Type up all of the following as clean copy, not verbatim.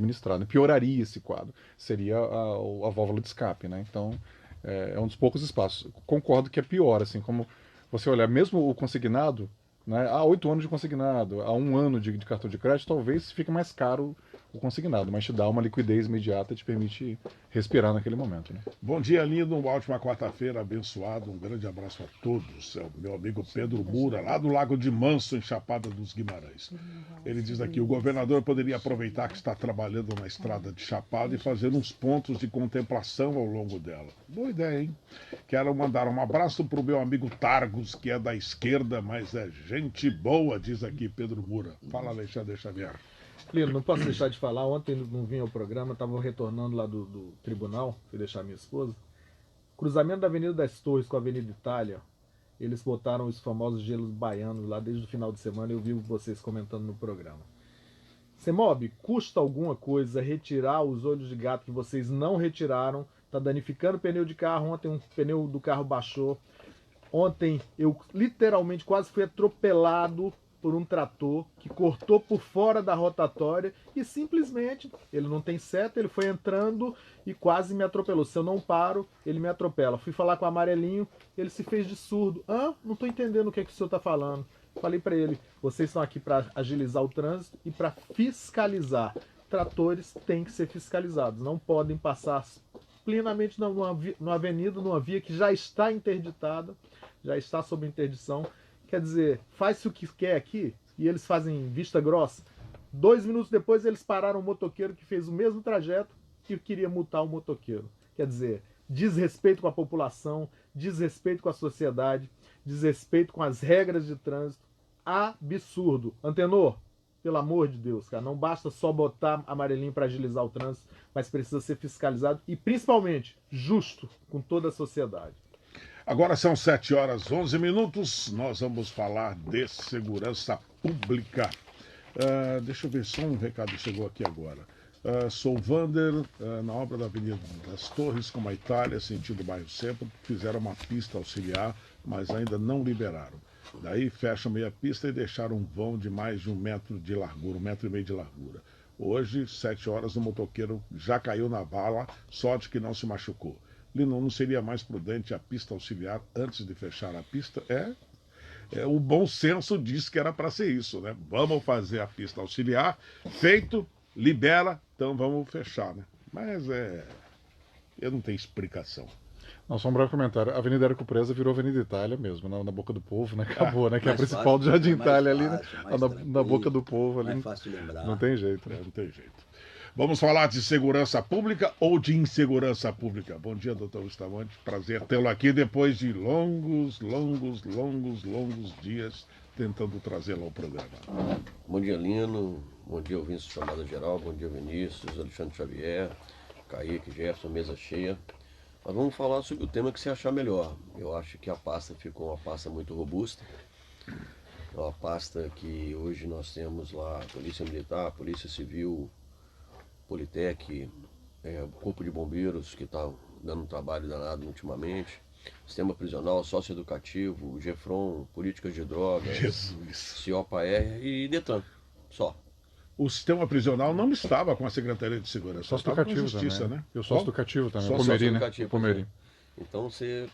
administrado, né? Pioraria esse quadro, seria a válvula de escape, né? Então, é um dos poucos espaços. Concordo que é pior, assim, como você olhar, mesmo o consignado, né, há 8 anos de consignado, há 1 ano de cartão de crédito, talvez fique mais caro o consignado, mas te dá uma liquidez imediata e te permite respirar naquele momento, né? Bom dia, lindo. Uma ótima quarta-feira, abençoado. Um grande abraço a todos. É o meu amigo Pedro Moura, lá do Lago de Manso, em Chapada dos Guimarães. Ele diz aqui: o governador poderia aproveitar que está trabalhando na estrada de Chapada e fazer uns pontos de contemplação ao longo dela. Boa ideia, hein? Quero mandar um abraço para o meu amigo Targos, que é da esquerda, mas é gente boa, diz aqui Pedro Moura. Fala, Alexandre Xavier. Lino, não posso deixar de falar, ontem não vim ao programa, estava retornando lá do tribunal, fui deixar minha esposa. Cruzamento da Avenida das Torres com a Avenida Itália, eles botaram os famosos gelos baianos lá desde o final de semana, eu vi vocês comentando no programa. Semob, custa alguma coisa retirar os olhos de gato que vocês não retiraram, tá danificando o pneu de carro, ontem um pneu do carro baixou, ontem eu literalmente quase fui atropelado por um trator que cortou por fora da rotatória e simplesmente, ele não tem seta, ele foi entrando e quase me atropelou. Se eu não paro, ele me atropela. Fui falar com o amarelinho, ele se fez de surdo. Não estou entendendo o que, que o senhor está falando. Falei para ele, vocês estão aqui para agilizar o trânsito e para fiscalizar. Tratores têm que ser fiscalizados, não podem passar plenamente numa avenida, numa via que já está interditada, já está sob interdição. Quer dizer, faz-se o que quer aqui e eles fazem vista grossa. 2 minutos depois eles pararam o motoqueiro que fez o mesmo trajeto e queria multar o motoqueiro. Quer dizer, desrespeito com a população, desrespeito com a sociedade, desrespeito com as regras de trânsito. Absurdo. Antenor, pelo amor de Deus, cara, não basta só botar amarelinho para agilizar o trânsito, mas precisa ser fiscalizado e principalmente justo com toda a sociedade. Agora são 7h11. Nós vamos falar de segurança pública. Deixa eu ver, só um recado chegou aqui agora. Sou Vander, na obra da Avenida das Torres, com a Itália, sentido bairro Centro, fizeram uma pista auxiliar, mas ainda não liberaram. Daí fecham meia pista e deixaram um vão de mais de 1 metro de largura, 1,5 metro de largura. Hoje, 7 horas, o motoqueiro já caiu na vala, sorte que não se machucou. Lino, não seria mais prudente a pista auxiliar antes de fechar a pista? O bom senso diz que era para ser isso, né? Vamos fazer a pista auxiliar, feito, libera, então vamos fechar, né? Mas eu não tenho explicação. Não, só um breve comentário. A Avenida Érico Preza virou Avenida Itália mesmo, na boca do povo, né? Acabou, né? Que é a principal do Jardim Itália ali, né? Na boca do povo ali. Mais fácil de lembrar. Não tem jeito, né? Não tem jeito. Vamos falar de segurança pública ou de insegurança pública. Bom dia, doutor Bustamante. Prazer tê-lo aqui depois de longos dias tentando trazê-lo ao programa. Bom dia, Lino. Bom dia, ouvintes de Chamada Geral. Bom dia, Vinícius, Alexandre Xavier, Kaique, Jefferson, mesa cheia. Nós vamos falar sobre o tema que você achar melhor. Eu acho que a pasta ficou uma pasta muito robusta. É uma pasta que hoje nós temos lá a Polícia Militar, Polícia Civil, Politec, o Corpo de Bombeiros, que está dando um trabalho danado ultimamente, Sistema Prisional, Socioeducativo, GEFRON, Políticas de Drogas, CIOPA-R e DETRAN, só. O sistema prisional não estava com a Secretaria de Segurança, Sócio educativo Justiça, também, né? E o sócio educativo também, Sócio Pomeri, né? educativo, Pomeri. Então você...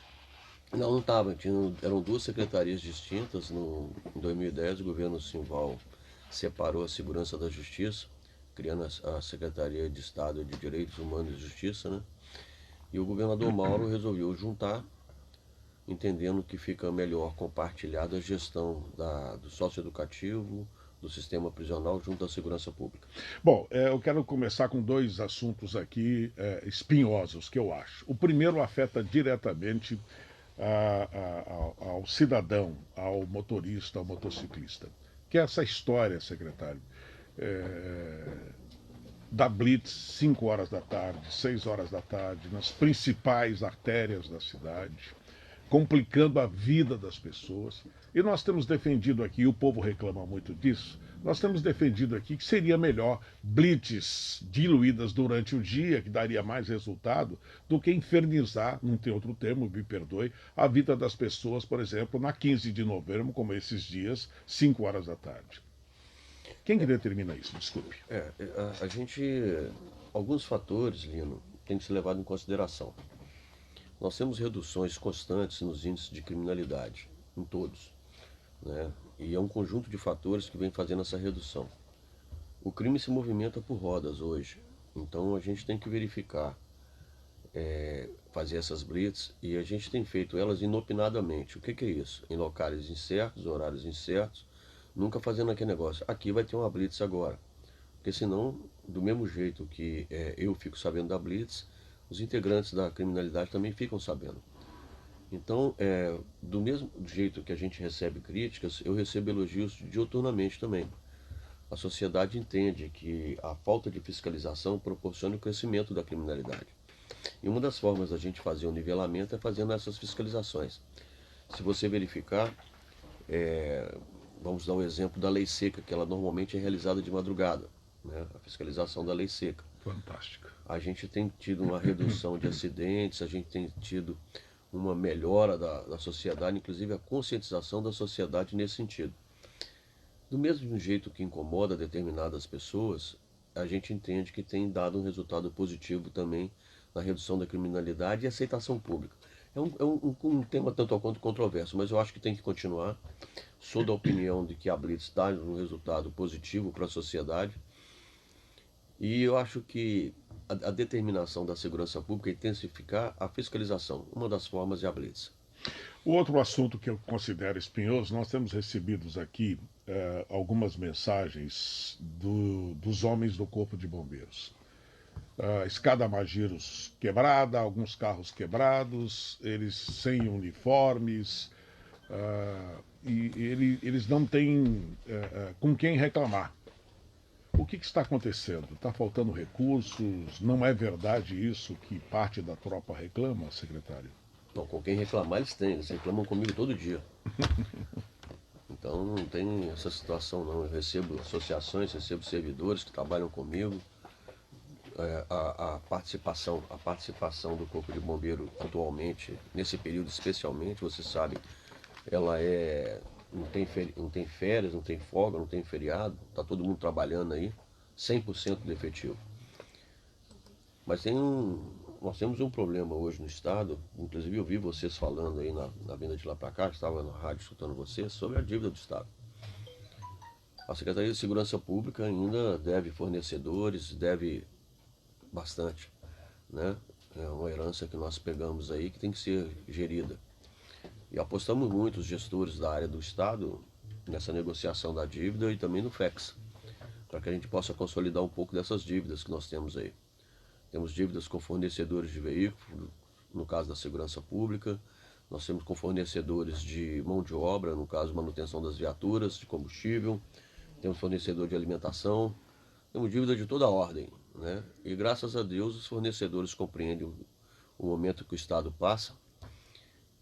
Não estava, eram 2 secretarias distintas. Em 2010 o governo Simval separou a Segurança da Justiça, criando a Secretaria de Estado de Direitos Humanos e Justiça, né? E o governador Mauro resolveu juntar, entendendo que fica melhor compartilhada a gestão do socioeducativo, do sistema prisional junto à segurança pública. Bom, eu quero começar com 2 assuntos aqui espinhosos que eu acho. O primeiro afeta diretamente ao cidadão, ao motorista, ao motociclista, que é essa história, secretário, da Blitz 5 horas da tarde, 6 horas da tarde, nas principais artérias da cidade, complicando a vida das pessoas. E nós temos defendido aqui, e o povo reclama muito disso, nós temos defendido aqui que seria melhor blitz diluídas durante o dia, que daria mais resultado, do que infernizar, não tem outro termo, me perdoe, a vida das pessoas, por exemplo, na 15 de novembro, como esses dias, 5 horas da tarde. Quem que determina isso? Desculpe. A gente, alguns fatores, Lino, tem que ser levado em consideração. Nós temos reduções constantes nos índices de criminalidade, em todos, né? E é um conjunto de fatores que vem fazendo essa redução. O crime se movimenta por rodas hoje, então a gente tem que verificar, fazer essas blitz, e a gente tem feito elas inopinadamente. O que é isso? Em locais incertos, horários incertos, nunca fazendo aquele negócio. Aqui vai ter uma blitz agora, porque senão, do mesmo jeito que eu fico sabendo da blitz, os integrantes da criminalidade também ficam sabendo. Então, do mesmo jeito que a gente recebe críticas, eu recebo elogios diuturnamente também. A sociedade entende que a falta de fiscalização proporciona o crescimento da criminalidade. E uma das formas da gente fazer o nivelamento é fazendo essas fiscalizações. Se você verificar, vamos dar um exemplo da lei seca, que ela normalmente é realizada de madrugada, né? A fiscalização da lei seca. Fantástica. A gente tem tido uma redução de acidentes, a gente tem tido uma melhora da sociedade, inclusive a conscientização da sociedade nesse sentido. Do mesmo jeito que incomoda determinadas pessoas, a gente entende que tem dado um resultado positivo também na redução da criminalidade e aceitação pública. É um tema tanto ou quanto controverso, mas eu acho que tem que continuar. Sou da opinião de que a Blitz dá um resultado positivo para a sociedade. E eu acho que a determinação da segurança pública é intensificar a fiscalização. Uma das formas é a Blitz. O outro assunto que eu considero espinhoso, nós temos recebido aqui algumas mensagens dos homens do Corpo de Bombeiros. Escada Magiros quebrada, alguns carros quebrados, eles sem uniformes, e eles não têm com quem reclamar. O que está acontecendo? Está faltando recursos? Não é verdade isso que parte da tropa reclama, secretário? Não, com quem reclamar eles têm, eles reclamam comigo todo dia. Então não tem essa situação não. Eu recebo associações, recebo servidores que trabalham comigo. A participação do Corpo de Bombeiro atualmente, nesse período especialmente, você sabe, ela não tem férias, não tem folga, não tem feriado, está todo mundo trabalhando aí, 100% do efetivo. Mas nós temos um problema hoje no Estado, inclusive eu vi vocês falando aí na vinda de lá para cá, estava na rádio escutando vocês, sobre a dívida do Estado. A Secretaria de Segurança Pública ainda deve fornecedores, deve bastante, né? É uma herança que nós pegamos aí que tem que ser gerida. E apostamos muito, os gestores da área do Estado, nessa negociação da dívida e também no FEX, para que a gente possa consolidar um pouco dessas dívidas que nós temos aí. Temos dívidas com fornecedores de veículos, no caso da segurança pública, nós temos com fornecedores de mão de obra, no caso manutenção das viaturas, de combustível, temos fornecedor de alimentação, temos dívida de toda a ordem, né? E graças a Deus os fornecedores compreendem o momento que o Estado passa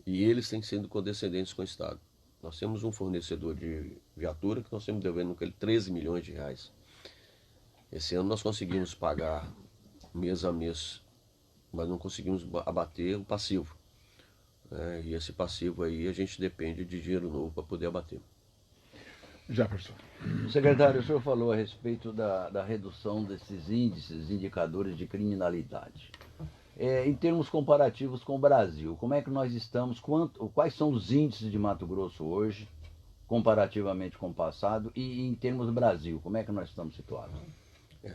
e eles têm sido condescendentes com o Estado. Nós temos um fornecedor de viatura que nós estamos devendo 13 milhões de reais. Esse ano nós conseguimos pagar mês a mês, mas não conseguimos abater o passivo, né? E esse passivo aí a gente depende de dinheiro novo para poder abater. Jefferson. Secretário, o senhor falou a respeito da redução desses índices, indicadores de criminalidade. Em termos comparativos com o Brasil, como é que nós estamos, quais são os índices de Mato Grosso hoje, comparativamente com o passado, e em termos do Brasil, como é que nós estamos situados?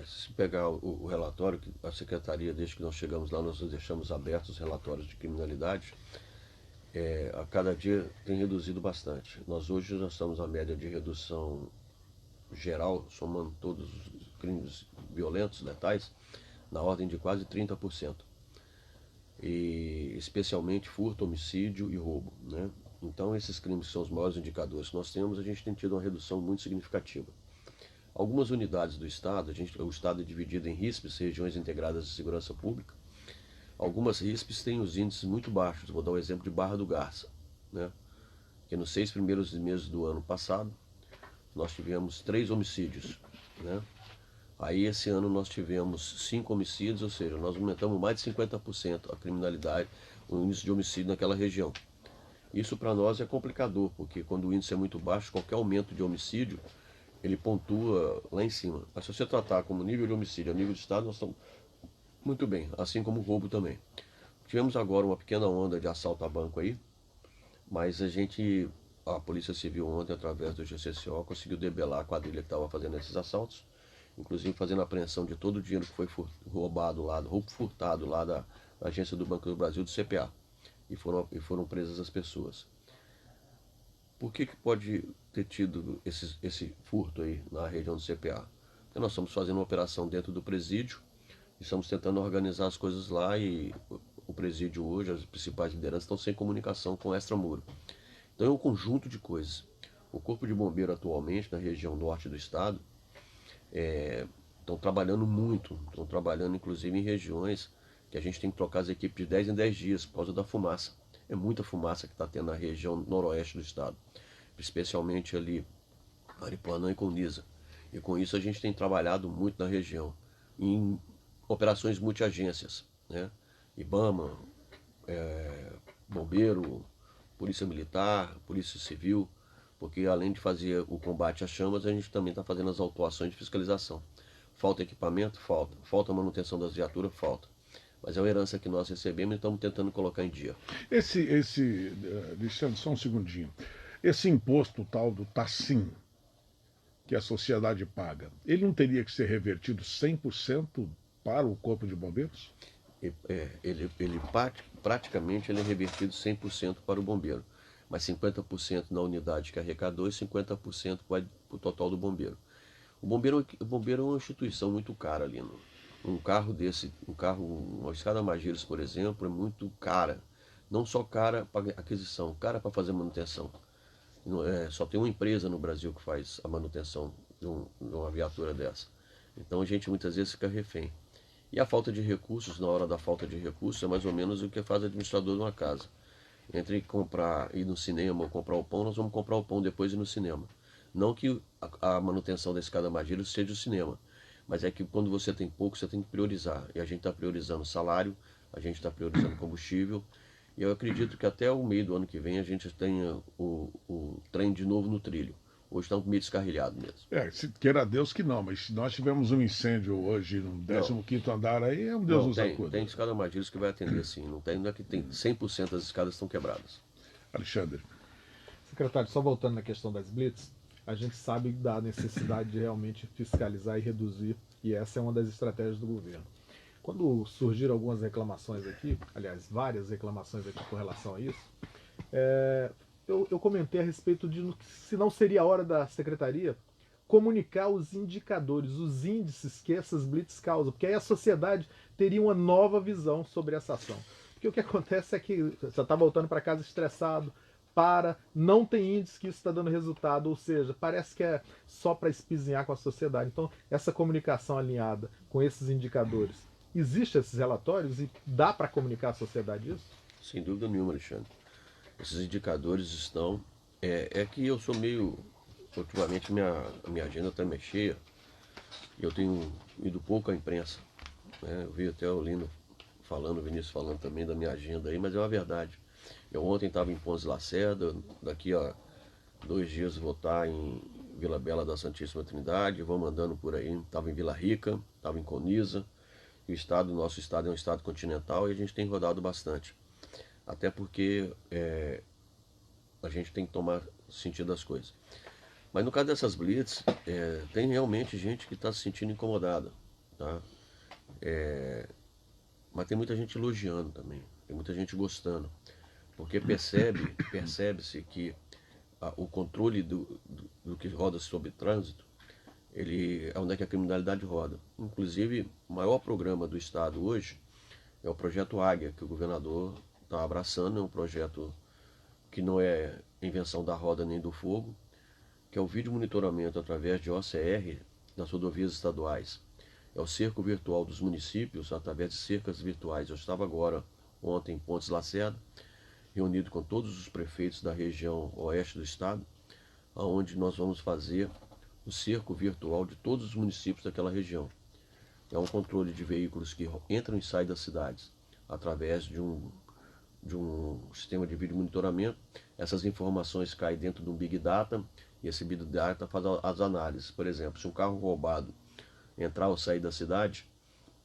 Se pegar o relatório que a Secretaria, desde que nós chegamos lá, nós deixamos abertos os relatórios de criminalidade, a cada dia tem reduzido bastante. Nós hoje já estamos a média de redução geral, somando todos os crimes violentos, letais, na ordem de quase 30%. E especialmente furto, homicídio e roubo, né? Então esses crimes que são os maiores indicadores que nós temos, a gente tem tido uma redução muito significativa. Algumas unidades do Estado, o Estado é dividido em RISPs, Regiões Integradas de Segurança Pública. Algumas RISPs têm os índices muito baixos. Vou dar o exemplo de Barra do Garça, né? Que nos 6 primeiros meses do ano passado, nós tivemos 3 homicídios, né? Aí esse ano nós tivemos 5 homicídios, ou seja, nós aumentamos mais de 50% a criminalidade, o índice de homicídio naquela região. Isso para nós é complicador, porque quando o índice é muito baixo, qualquer aumento de homicídio ele pontua lá em cima. Mas se você tratar como nível de homicídio a nível de estado, nós estamos muito bem, assim como o roubo também. Tivemos agora uma pequena onda de assalto a banco aí, mas a Polícia Civil ontem, através do GCCO, conseguiu debelar a quadrilha que estava fazendo esses assaltos, inclusive fazendo a apreensão de todo o dinheiro que foi roubado lá, furtado lá da agência do Banco do Brasil, do CPA, e foram presas as pessoas. Por que pode ter tido esse furto aí na região do CPA? Porque nós estamos fazendo uma operação dentro do presídio, estamos tentando organizar as coisas lá e o presídio hoje, as principais lideranças estão sem comunicação com o extramuro. Então é um conjunto de coisas. O Corpo de Bombeiro atualmente, na região norte do estado, estão trabalhando muito, estão trabalhando inclusive em regiões que a gente tem que trocar as equipes de 10 em 10 dias por causa da fumaça. É muita fumaça que está tendo na região noroeste do estado, especialmente ali Aripuanã e Coniza. E com isso a gente tem trabalhado muito na região, em operações multiagências, né? IBAMA, Bombeiro, Polícia Militar, Polícia Civil, porque além de fazer o combate às chamas, a gente também está fazendo as autuações de fiscalização. Falta equipamento? Falta. Falta manutenção das viaturas? Falta. Mas é uma herança que nós recebemos e estamos tentando colocar em dia. Alexandre, só um segundinho. Esse imposto tal do TASSIM, que a sociedade paga, ele não teria que ser revertido 100% para o Corpo de Bombeiros? Praticamente ele é revertido 100% para o bombeiro, mas 50% na unidade que arrecadou e 50% vai para o total do bombeiro. O bombeiro é uma instituição muito cara ali. Um carro desse, uma escada Magirus, por exemplo, é muito cara. Não só cara para aquisição, cara para fazer manutenção. Só tem uma empresa no Brasil que faz a manutenção de uma viatura dessa. Então a gente muitas vezes fica refém. E a falta de recursos, na hora da falta de recursos, é mais ou menos o que faz o administrador de uma casa. Entre ir no cinema ou comprar o pão, nós vamos comprar o pão depois e ir no cinema. Não que a manutenção da escada Magirus seja o cinema, mas é que quando você tem pouco, você tem que priorizar. E a gente está priorizando salário, a gente está priorizando combustível. E eu acredito que até o meio do ano que vem a gente tenha o trem de novo no trilho. Hoje está meio descarrilhado mesmo. Se queira Deus que não, mas se nós tivemos um incêndio hoje no 15º andar aí, é um Deus nos acuda. Tem escada Magirus que vai atender sim. Não é que tem 100% das escadas estão quebradas. Alexandre. Secretário, só voltando na questão das blitz, a gente sabe da necessidade de realmente fiscalizar e reduzir, e essa é uma das estratégias do governo. Quando surgiram algumas reclamações aqui, aliás, várias reclamações aqui com relação a isso, eu comentei a respeito de se não seria a hora da Secretaria comunicar os indicadores, os índices que essas blitz causam, porque aí a sociedade teria uma nova visão sobre essa ação. Porque o que acontece é que você está voltando para casa estressado, não tem índice que isso está dando resultado, ou seja, parece que é só para espizinhar com a sociedade. Então, essa comunicação alinhada com esses indicadores, existem esses relatórios e dá para comunicar à sociedade isso? Sem dúvida nenhuma, Alexandre. Esses indicadores estão... É que eu sou meio... Ultimamente a minha agenda está meio cheia. Eu tenho ido pouco à imprensa, né? Eu vi até o Lino falando, o Vinícius falando também da minha agenda aí, mas é uma verdade. Eu ontem estava em Pontes Lacerda, daqui a 2 dias vou estar em Vila Bela da Santíssima Trindade, vou andando por aí, estava em Vila Rica, estava em Coniza, e nosso estado é um estado continental e a gente tem rodado bastante. Até porque a gente tem que tomar sentido das coisas. Mas no caso dessas blitz, tem realmente gente que está se sentindo incomodada, tá? Mas tem muita gente elogiando também, tem muita gente gostando. Porque percebe-se que o controle do que roda sobre trânsito, ele é onde é que a criminalidade roda. Inclusive, o maior programa do Estado hoje é o Projeto Águia, que o governador está abraçando. É um projeto que não é invenção da roda nem do fogo, que é o vídeo monitoramento através de OCR nas rodovias estaduais. É o cerco virtual dos municípios através de cercas virtuais. Eu estava agora, ontem, em Pontes Lacerda, reunido com todos os prefeitos da região oeste do estado, onde nós vamos fazer o cerco virtual de todos os municípios daquela região. É um controle de veículos que entram e saem das cidades através de um sistema de vídeo monitoramento. Essas informações caem dentro de um Big Data E esse Big Data faz as análises. Por exemplo, se um carro roubado entrar ou sair da cidade,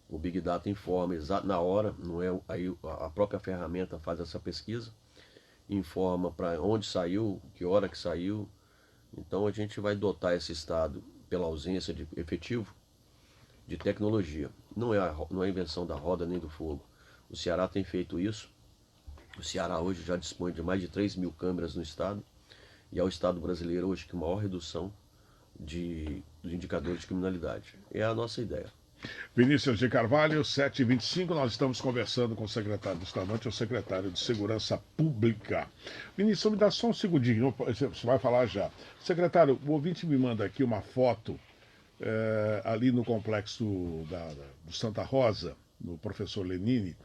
o Big Data informa na hora, não é, aí a própria ferramenta faz essa pesquisa, informa para onde saiu, que hora que saiu. Então a gente vai dotar esse estado, pela ausência de efetivo, de tecnologia. Não é a invenção da roda nem do fogo. O Ceará tem feito isso. O Ceará hoje já dispõe de mais de 3.000 câmeras no estado, e é o estado brasileiro hoje que maior redução dos indicadores de criminalidade. É a nossa ideia. Vinícius de Carvalho, 7h25, nós estamos conversando com o secretário do Estado, o secretário de Segurança Pública. Vinícius, me dá só um segundinho, você vai falar já. Secretário, o ouvinte me manda aqui uma foto ali no complexo do Santa Rosa, no Professor Lenine,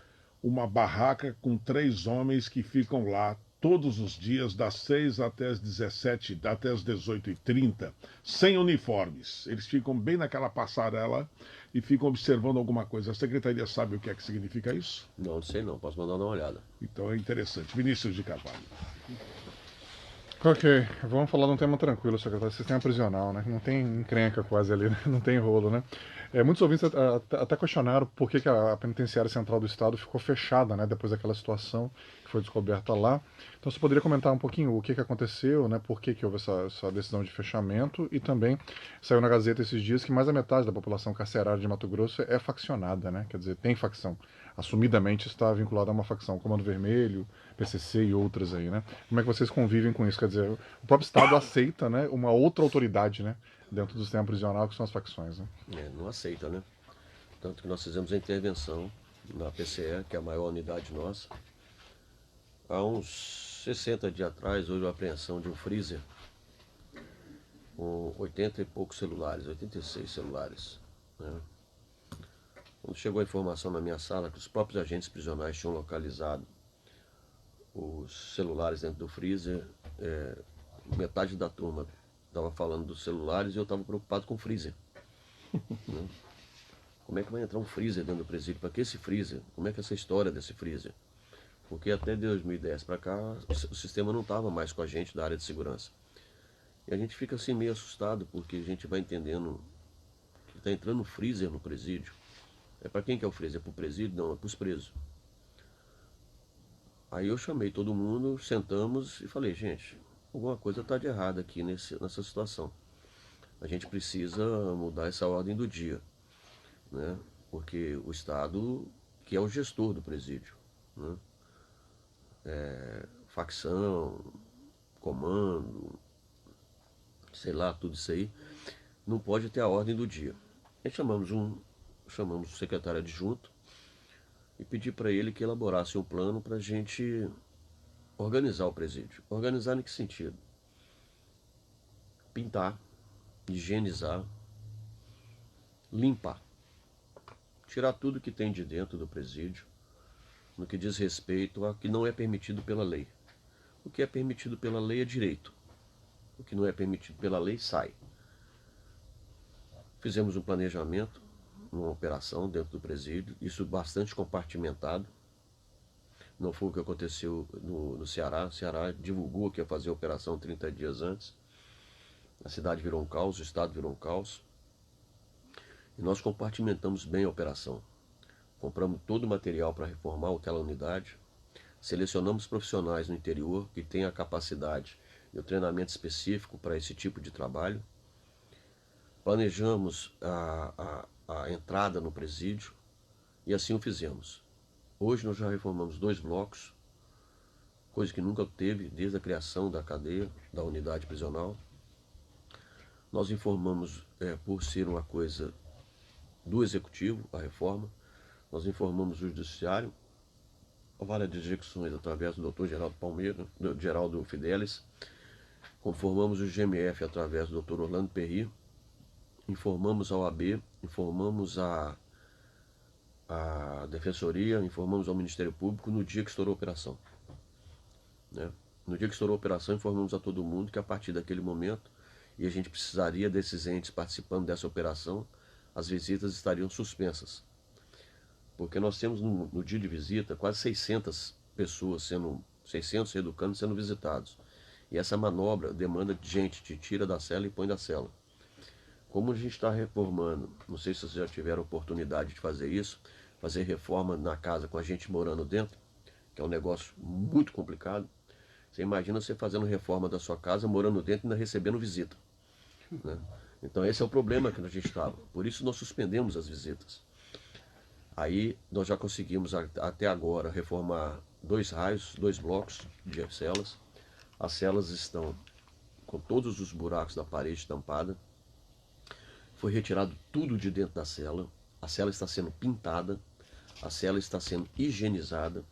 uma barraca com 3 homens que ficam lá todos os dias, das 6 até as 17, até as 18h30, sem uniformes. Eles ficam bem naquela passarela e ficam observando alguma coisa. A secretaria sabe o que é que significa isso? Não sei não, posso mandar uma olhada. Então é interessante. Vinícius de Carvalho. Ok, vamos falar de um tema tranquilo, secretário. Sistema prisional, né? Não tem encrenca quase ali, né? Não tem rolo, né? Muitos ouvintes até questionaram por que a penitenciária central do estado ficou fechada, né? Depois daquela situação que foi descoberta lá. Então você poderia comentar um pouquinho o que aconteceu, né? Por que houve essa decisão de fechamento, e também saiu na Gazeta esses dias que mais da metade da população carcerária de Mato Grosso é faccionada, né? Quer dizer, tem facção. Assumidamente está vinculada a uma facção, Comando Vermelho, PCC e outras aí, né? Como é que vocês convivem com isso? Quer dizer, o próprio Estado aceita, né, uma outra autoridade, né, dentro do sistema prisional, que são as facções, né? Não aceita, né? Tanto que nós fizemos a intervenção na PCE, que é a maior unidade nossa. Há uns 60 dias atrás, houve a apreensão de um freezer com 80 e poucos celulares, 86 celulares, né? Quando chegou a informação na minha sala que os próprios agentes prisionais tinham localizado os celulares dentro do freezer, metade da turma estava falando dos celulares e eu estava preocupado com o freezer. Né? Como é que vai entrar um freezer dentro do presídio? Para que esse freezer? Como é que é essa história desse freezer? Porque até 2010 para cá o sistema não estava mais com a gente da área de segurança. E a gente fica assim meio assustado, porque a gente vai entendendo que está entrando um freezer no presídio. É para quem que é o freezer? É para o presídio? Não, é para os presos. Aí eu chamei todo mundo, sentamos e falei, gente, alguma coisa está de errado aqui nessa situação. A gente precisa mudar essa ordem do dia, né? Porque o Estado, que é o gestor do presídio, né? Facção, comando, sei lá, tudo isso aí, não pode ter a ordem do dia. Aí chamamos o secretário adjunto e pedi para ele que elaborasse um plano para a gente organizar o presídio. Organizar em que sentido? Pintar, higienizar, limpar. Tirar tudo que tem de dentro do presídio, no que diz respeito a que não é permitido pela lei. O que é permitido pela lei é direito. O que não é permitido pela lei sai. Fizemos um planejamento, uma operação dentro do presídio, isso bastante compartimentado. Não foi o que aconteceu no Ceará. O Ceará divulgou que ia fazer a operação 30 dias antes. A cidade virou um caos, o estado virou um caos. E nós compartimentamos bem a operação. Compramos todo o material para reformar aquela unidade. Selecionamos profissionais no interior que têm a capacidade e o treinamento específico para esse tipo de trabalho. Planejamos a entrada no presídio e assim o fizemos. Hoje nós já reformamos 2 blocos, coisa que nunca teve desde a criação da cadeia, da unidade prisional. Nós informamos, por ser uma coisa do Executivo, a reforma, nós informamos o Judiciário, várias execuções através do Dr. Geraldo Palmeira, do Geraldo Fidelis, conformamos o GMF através do Dr. Orlando Perry, informamos a OAB, informamos a Defensoria, informamos ao Ministério Público no dia que estourou a operação. Né? No dia que estourou a operação, informamos a todo mundo que a partir daquele momento, e a gente precisaria desses entes participando dessa operação, as visitas estariam suspensas. Porque nós temos no dia de visita quase 600 pessoas 600 educandos sendo visitados. E essa manobra demanda de gente, te tira da cela e põe da cela. Como a gente está reformando, não sei se vocês já tiveram oportunidade de fazer isso, fazer reforma na casa com a gente morando dentro, que é um negócio muito complicado. Você imagina você fazendo reforma da sua casa, morando dentro e ainda recebendo visita, né? Então esse é o problema que a gente estava. Por isso nós suspendemos as visitas. Aí nós já conseguimos até agora reformar 2 raios, 2 blocos de celas. As celas estão com todos os buracos da parede tampada. Foi retirado tudo de dentro da cela. A cela está sendo pintada. A cela está sendo higienizada.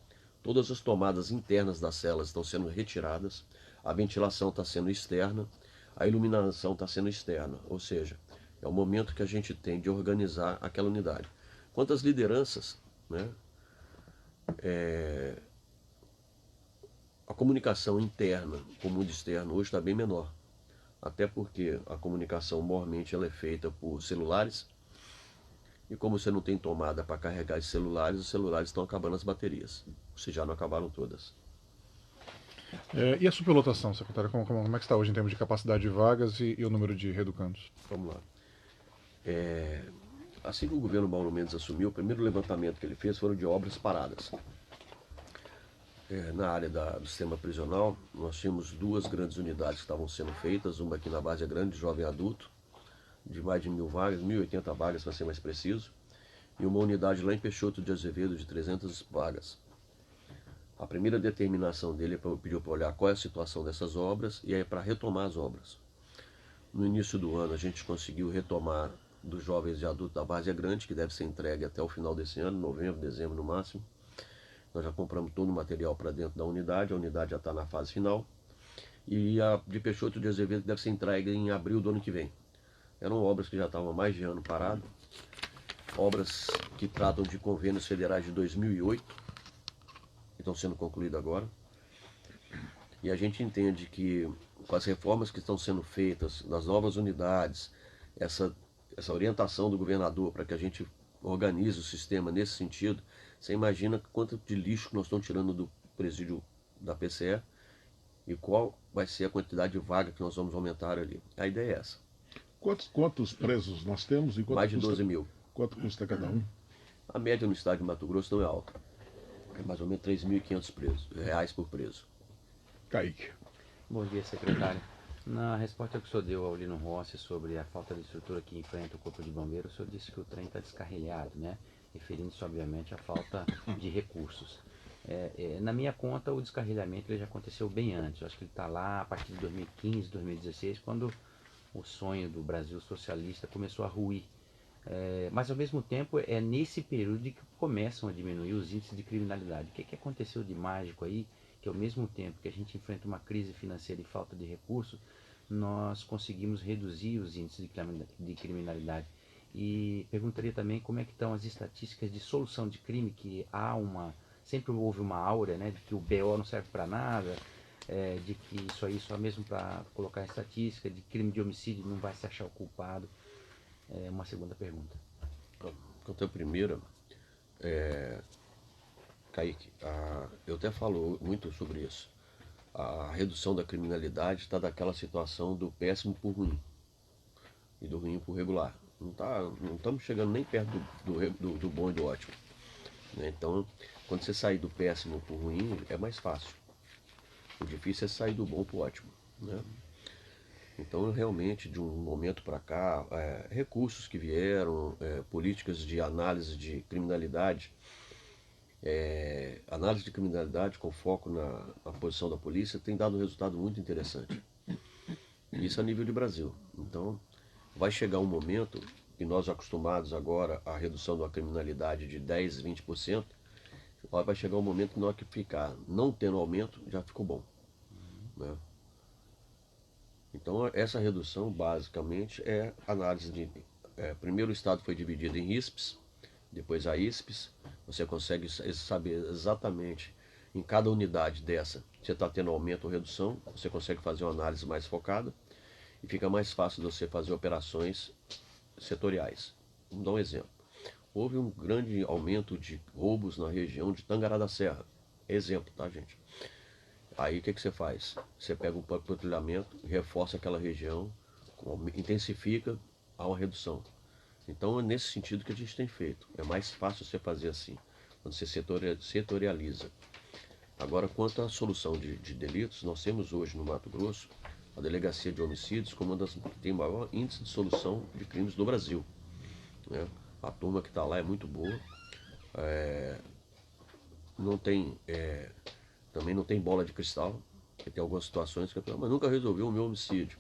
Todas as tomadas internas das celas estão sendo retiradas. A ventilação está sendo externa. A iluminação está sendo externa. Ou seja, é o momento que a gente tem de organizar aquela unidade. Quanto às lideranças, né, a comunicação interna com o mundo externo hoje está bem menor. Até porque a comunicação, normalmente, ela é feita por celulares. E como você não tem tomada para carregar esses celulares, os celulares estão acabando as baterias. Se já não acabaram todas. E a superlotação, secretário? Como é que está hoje em termos de capacidade de vagas e o número de reeducandos? Vamos lá. Assim que o governo Mauro Mendes assumiu, o primeiro levantamento que ele fez foram de obras paradas. Na área do sistema prisional, nós tínhamos 2 grandes unidades que estavam sendo feitas, uma aqui na Várzea Grande, de jovem adulto, de mais de 1.000 vagas, 1.080 vagas para ser mais preciso, e uma unidade lá em Peixoto de Azevedo de 300 vagas. A primeira determinação dele pediu para olhar qual é a situação dessas obras e é para retomar as obras. No início do ano a gente conseguiu retomar dos jovens e adultos da Várzea Grande, que deve ser entregue até o final desse ano, novembro, dezembro no máximo. Nós já compramos todo o material para dentro da unidade, a unidade já está na fase final. E a de Peixoto de Azevedo deve ser entregue em abril do ano que vem. Eram obras que já estavam há mais de ano paradas, obras que tratam de convênios federais de 2008, que estão sendo concluídos agora. E a gente entende que com as reformas que estão sendo feitas nas novas unidades, essa orientação do governador para que a gente organize o sistema nesse sentido, você imagina quanto de lixo que nós estamos tirando do presídio da PCE e qual vai ser a quantidade de vaga que nós vamos aumentar ali. A ideia é essa. Quantos presos nós temos? E quanto Mais de 12 mil. Quanto custa cada um? A média no estado de Mato Grosso não é alta. É mais ou menos R$ 3.500 reais por preso. Kaique. Bom dia, secretário. Na resposta que o senhor deu ao Lino Rossi sobre a falta de estrutura que enfrenta o Corpo de Bombeiros, o senhor disse que o trem está descarrilhado, né? Referindo-se, obviamente, à falta de recursos. Na minha conta, o descarrilhamento ele já aconteceu bem antes. Eu acho que ele está lá a partir de 2015, 2016, quando o sonho do Brasil socialista começou a ruir. Mas, ao mesmo tempo, é nesse período que começam a diminuir os índices de criminalidade. O que aconteceu de mágico aí, que ao mesmo tempo que a gente enfrenta uma crise financeira e falta de recursos, nós conseguimos reduzir os índices de criminalidade? E perguntaria também como é que estão as estatísticas de solução de crime, que sempre houve uma áurea, né, de que o BO não serve para nada, de que isso aí só mesmo para colocar em estatística, de crime de homicídio não vai se achar o culpado. Uma segunda pergunta. Quanto à primeira, Kaique, eu até falo muito sobre isso. A redução da criminalidade está daquela situação do péssimo por ruim e do ruim por regular. Não estamos chegando nem perto do bom e do ótimo, né? Então, quando você sair do péssimo para o ruim, é mais fácil. O difícil é sair do bom para o ótimo, né? Então, realmente, de um momento para cá, recursos que vieram, políticas de análise de criminalidade, análise de criminalidade com foco na posição da polícia, tem dado um resultado muito interessante. Isso a nível de Brasil. Então, vai chegar um momento, e nós acostumados agora à redução da criminalidade de 10%, 20%, vai chegar um momento que na hora que ficar não tendo aumento, já ficou bom, né? Então, essa redução, basicamente, é análise de... primeiro o Estado foi dividido em ISPs, depois a ISPs. Você consegue saber exatamente, em cada unidade dessa, se está tendo aumento ou redução. Você consegue fazer uma análise mais focada e fica mais fácil de você fazer operações setoriais. Vamos dar um exemplo. Houve um grande aumento de roubos na região de Tangará da Serra. Exemplo, tá, gente? Aí o que você faz? Você pega o patrulhamento, reforça aquela região, intensifica, há uma redução. Então é nesse sentido que a gente tem feito. É mais fácil você fazer assim, quando você setorializa. Agora, quanto à solução de delitos, nós temos hoje no Mato Grosso a Delegacia de Homicídios como uma das que tem o maior índice de solução de crimes do Brasil, né? A turma que está lá é muito boa. Não tem, também não tem bola de cristal, porque tem algumas situações que mas nunca resolveu o meu homicídio.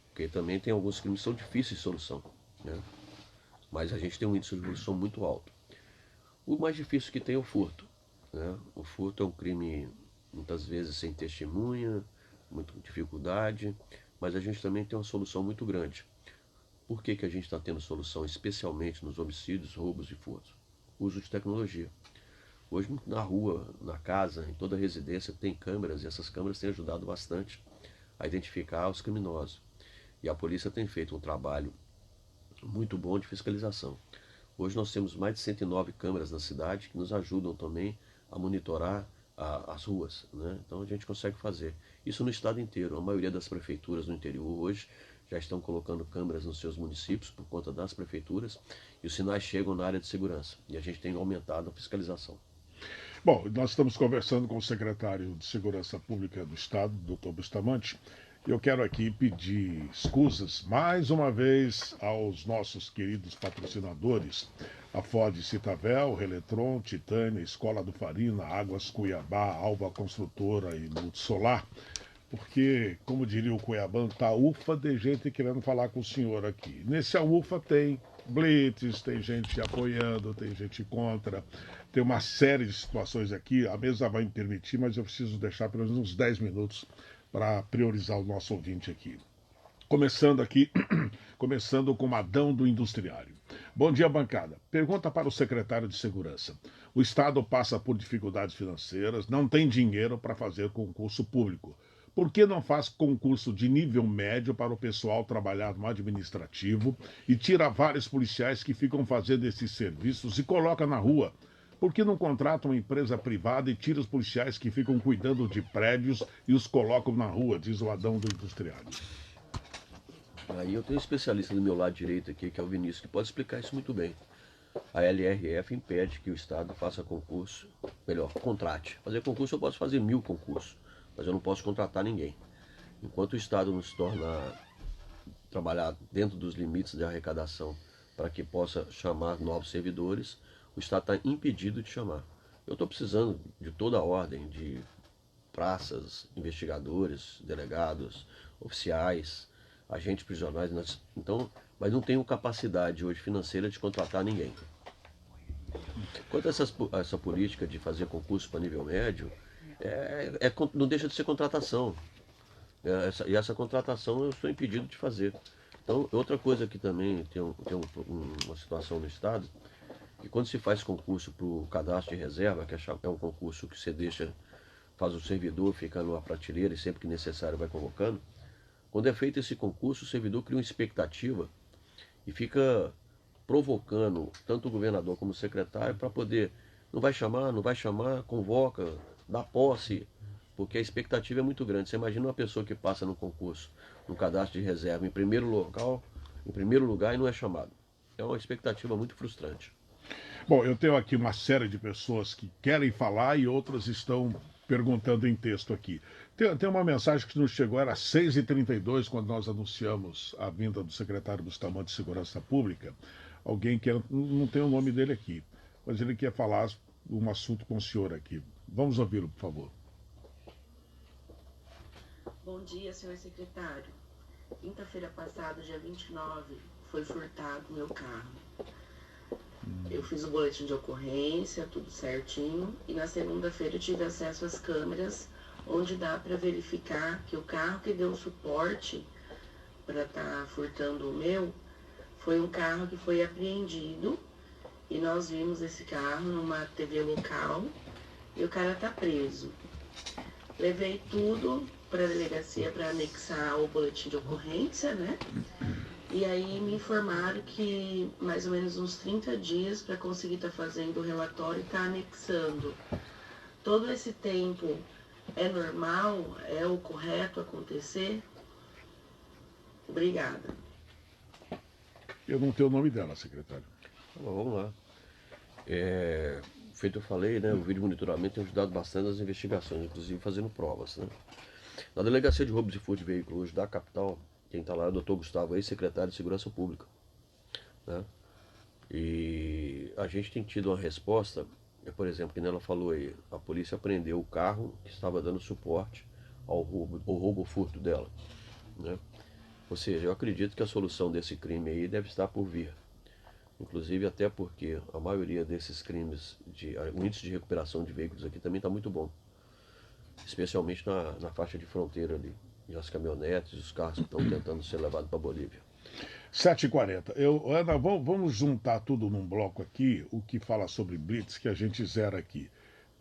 Porque também tem alguns crimes que são difíceis de solução, né? Mas a gente tem um índice de solução muito alto. O mais difícil que tem é o furto, né? O furto é um crime, muitas vezes, sem testemunha, muita dificuldade, mas a gente também tem uma solução muito grande. Por que a gente está tendo solução, especialmente nos homicídios, roubos e furtos? Uso de tecnologia. Hoje, na rua, na casa, em toda residência, tem câmeras, e essas câmeras têm ajudado bastante a identificar os criminosos. E a polícia tem feito um trabalho muito bom de fiscalização. Hoje nós temos mais de 109 câmeras na cidade que nos ajudam também a monitorar as ruas, né? Então a gente consegue fazer isso no estado inteiro. A maioria das prefeituras no interior hoje já estão colocando câmeras nos seus municípios por conta das prefeituras e os sinais chegam na área de segurança e a gente tem aumentado a fiscalização. Bom, nós estamos conversando com o secretário de Segurança Pública do Estado, Dr. Bustamante. Eu quero aqui pedir escusas mais uma vez aos nossos queridos patrocinadores, a Ford Citavel, Reletron, Titânia, Escola do Farina, Águas Cuiabá, Alba Construtora e Multisolar, porque, como diria o Cuiabano, tá ufa de gente querendo falar com o senhor aqui. Nesse ufa tem blitz, tem gente apoiando, tem gente contra, tem uma série de situações aqui, a mesa vai me permitir, mas eu preciso deixar pelo menos uns 10 minutos para priorizar o nosso ouvinte aqui. Começando aqui, começando com Madão do Industriário. Bom dia, bancada. Pergunta para o secretário de Segurança. O Estado passa por dificuldades financeiras, não tem dinheiro para fazer concurso público. Por que não faz concurso de nível médio para o pessoal trabalhar no administrativo e tira vários policiais que ficam fazendo esses serviços e coloca na rua? Por que não contrata uma empresa privada e tira os policiais que ficam cuidando de prédios e os colocam na rua, diz o Adão do Industriário. Aí eu tenho um especialista do meu lado direito aqui, que é o Vinícius, que pode explicar isso muito bem. A LRF impede que o Estado faça concurso, melhor, contrate. Fazer concurso eu posso fazer 1000 concursos, mas eu não posso contratar ninguém. Enquanto o Estado não se torna trabalhar dentro dos limites de arrecadação para que possa chamar novos servidores, o Estado está impedido de chamar. Eu estou precisando de toda a ordem de praças, investigadores, delegados, oficiais, agentes prisionais, então, mas não tenho capacidade hoje financeira de contratar ninguém. Quanto a essa política de fazer concurso para nível médio, não deixa de ser contratação. E essa contratação eu estou impedido de fazer. Então, outra coisa que também tem uma situação no Estado, que quando se faz concurso para o cadastro de reserva, que é um concurso que você faz o servidor ficar numa prateleira e sempre que necessário vai convocando, quando é feito esse concurso, o servidor cria uma expectativa e fica provocando tanto o governador como o secretário para poder, não vai chamar, convoca, dá posse, porque a expectativa é muito grande. Você imagina uma pessoa que passa no concurso, no cadastro de reserva, em primeiro lugar e não é chamado. É uma expectativa muito frustrante. Bom, eu tenho aqui uma série de pessoas que querem falar e outras estão perguntando em texto aqui. Tem uma mensagem que nos chegou, era 6h32, quando nós anunciamos a vinda do secretário Bustamante de Segurança Pública. Alguém que não tem o nome dele aqui, mas ele quer falar um assunto com o senhor aqui. Vamos ouvi-lo, por favor. Bom dia, senhor secretário. Quinta-feira passada, dia 29, foi furtado meu carro. Eu fiz o boletim de ocorrência, tudo certinho, e na segunda-feira eu tive acesso às câmeras, onde dá para verificar que o carro que deu suporte para estar furtando o meu, foi um carro que foi apreendido, e nós vimos esse carro numa TV local, e o cara tá preso. Levei tudo para a delegacia para anexar o boletim de ocorrência, né? E aí me informaram que mais ou menos uns 30 dias para conseguir estar fazendo o relatório e estar anexando. Todo esse tempo É normal? É o correto acontecer? Obrigada. Eu não tenho o nome dela, secretário. Bom, vamos lá. Feito eu falei, né, o vídeo monitoramento tem ajudado bastante nas investigações, inclusive fazendo provas, né? Na Delegacia de Roubos e Furto de Veículos hoje da capital, quem está lá é o Dr. Gustavo, ex-secretário de Segurança Pública, né? E a gente tem tido uma resposta, por exemplo, que ela falou aí, a polícia apreendeu o carro que estava dando suporte ao roubo ou furto dela, né? Ou seja, eu acredito que a solução desse crime aí deve estar por vir. Inclusive até porque a maioria desses crimes, o índice de recuperação de veículos aqui também está muito bom. Especialmente na faixa de fronteira ali. E as caminhonetes, os carros que estão tentando ser levados para a Bolívia. 7h40. Ana, vamos juntar tudo num bloco aqui, o que fala sobre Blitz, que a gente zera aqui.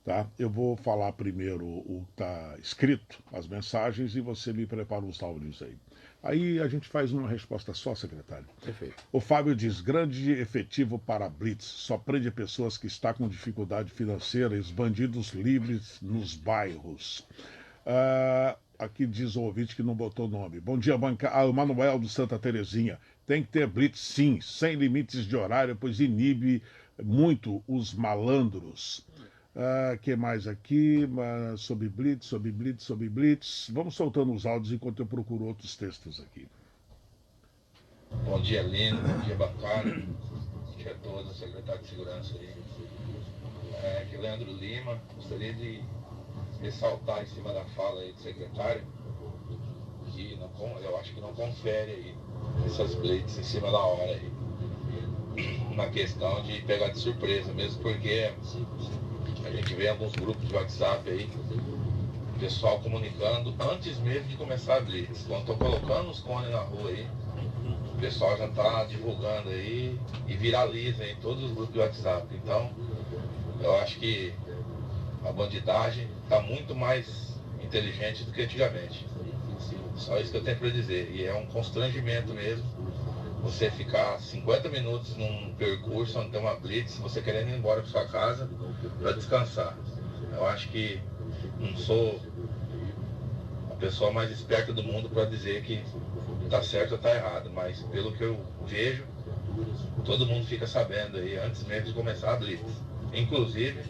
Tá? Eu vou falar primeiro o que está escrito, as mensagens, e você me prepara os áudios aí. Aí a gente faz uma resposta só, secretário. Perfeito. O Fábio diz, grande efetivo para Blitz, só prende pessoas que estão com dificuldade financeira e os bandidos livres nos bairros. Aqui diz o ouvinte que não botou nome. Bom dia, o Manuel do Santa Terezinha. Tem que ter Blitz, sim, sem limites de horário, pois inibe muito os malandros. Que mais aqui? Sobre Blitz. Vamos soltando os áudios enquanto eu procuro outros textos aqui. Bom dia, Lino. Bom dia, bancário. Bom dia a todos, secretário de Segurança aí. Aqui é Leandro Lima. Gostaria de ressaltar em cima da fala aí do secretário que eu acho que não confere aí essas blitz em cima da hora aí. Uma questão de pegar de surpresa, mesmo porque a gente vê alguns grupos de WhatsApp aí, o pessoal comunicando antes mesmo de começar a blitz. Quando estão colocando os cones na rua aí, o pessoal já está divulgando aí e viraliza em todos os grupos de WhatsApp. Então, eu acho que a bandidagem está muito mais inteligente do que antigamente. Só isso que eu tenho para dizer. E é um constrangimento mesmo você ficar 50 minutos num percurso onde tem uma blitz, você querendo ir embora para sua casa para descansar. Eu acho que não sou a pessoa mais esperta do mundo para dizer que está certo ou está errado, mas pelo que eu vejo, todo mundo fica sabendo aí antes mesmo de começar a blitz, inclusive